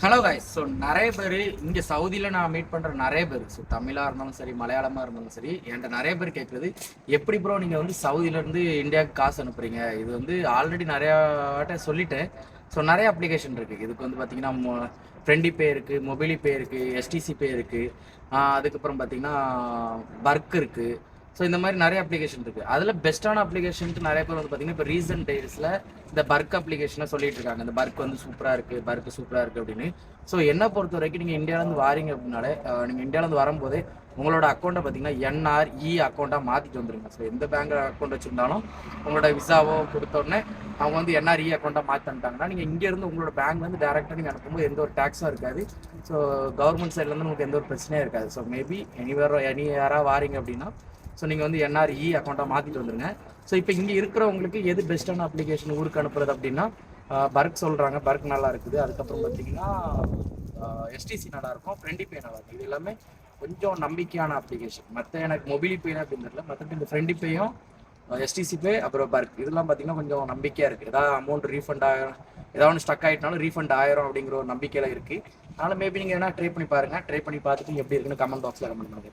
Hello guys. So நிறைய பேர் இங்கே சவுதியில் நான் மீட் பண்ணுற நிறைய பேர், ஸோ தமிழாக இருந்தாலும் சரி, மலையாளமாக இருந்தாலும் சரி, என்கிட்ட நிறைய பேர் கேட்குறது, எப்படி ப்ரோ நீங்கள் வந்து சவுதியிலேருந்து இந்தியாவுக்கு காசு அனுப்புறீங்க? இது வந்து ஆல்ரெடி நிறையாட்ட சொல்லிட்டேன். ஸோ நிறைய அப்ளிகேஷன் இருக்குது. இதுக்கு வந்து பார்த்தீங்கன்னா ஃப்ரெண்டி பே இருக்குது, மொபைலி பே இருக்குது, எஸ்டிசி பே இருக்குது, அதுக்கப்புறம் பார்த்தீங்கன்னா பர்க் இருக்குது. ஸோ இந்த மாதிரி நிறைய அப்ளிகேஷன் இருக்குது. அதில் பெஸ்ட்டான அப்ளிகேஷனுக்கு நிறைய பேர் வந்து பார்த்தீங்கன்னா இப்போ ரீசன்ட் டேஸில் இந்த பர்க் அப்ளிகேஷனை சொல்லிட்டு இருக்காங்க. இந்த பர்க் வந்து சூப்பராக இருக்குது, பர்க் சூப்பராக இருக்குது அப்படின்னு. ஸோ என்னை பொறுத்த வரைக்கும் நீங்கள் இந்தியாவிலேருந்து வாரீங்க அப்படின்னாலே, நீங்கள் இந்தியாவிலேருந்து வரும்போதே உங்களோட அக்கௌண்ட்டை பார்த்தீங்கன்னா என்ஆர்இ அக்கௌண்ட்டாக மாற்றிட்டு வந்துருங்க. ஸோ எந்த பேங்க் அக்கௌண்ட் வச்சுருந்தாலும் உங்களோட விசாவோ கொடுத்தோடனே அவங்க வந்து என்ஆர்இ அக்கௌண்ட்டாக மாற்றி தந்துட்டாங்கன்னா, நீங்கள் இங்கேருந்து உங்களோட பேங்க்லேருந்து டேரெக்டாக நீங்கள் அனுப்பும்போது எந்த ஒரு டேக்ஸும் இருக்காது. ஸோ கவர்மெண்ட் சைட்லேருந்து உங்களுக்கு எந்த ஒரு பிரச்சனையும் இருக்காது. ஸோ மேபி எனி யாராவது வாரீங்க அப்படின்னா, ஸோ நீங்கள் வந்து என்ஆர்இ அக்கௌண்ட்டாக மாற்றிட்டு வந்துடுங்க. ஸோ இப்போ இங்கே இருக்கிறவங்களுக்கு எது பெஸ்ட்டான அப்ளிகேஷன் ஊருக்கு அனுப்புறது அப்படின்னா, பர்க் சொல்கிறாங்க, பர்க் நல்லா இருக்குது. அதுக்கப்புறம் பார்த்தீங்கன்னா எஸ்டிசி நல்லாயிருக்கும், ஃப்ரெண்டி பே நல்லாயிருக்கும். இது எல்லாமே கொஞ்சம் நம்பிக்கையான அப்ளிகேஷன். மற்ற எனக்கு மொபைலி பே அப்படின்னு தெரியல, மற்றபடி இந்த ஃப்ரெண்டி பேயும் எஸ்டிசி பே அப்புறம் பர்க் இதெல்லாம் பார்த்தீங்கன்னா கொஞ்சம் நம்பிக்கையாக இருக்குது. ஏதாவது அமௌண்ட் ரீஃபண்ட் ஆகிரும், ஏதாவது ஒன்று ஸ்டக் ஆகிட்டனாலும் ரீஃபண்ட் ஆயிரும் அப்படிங்கிற ஒரு நம்பிக்கையில் இருக்குது. அதனால் மேபி நீங்கள் என்ன ட்ரை பண்ணி பாருங்கள். ட்ரை பண்ணி பார்த்துட்டு எப்படி இருக்குன்னு கமெண்ட் பாக்ஸில் கமெண்ட் பண்ணுங்கள்.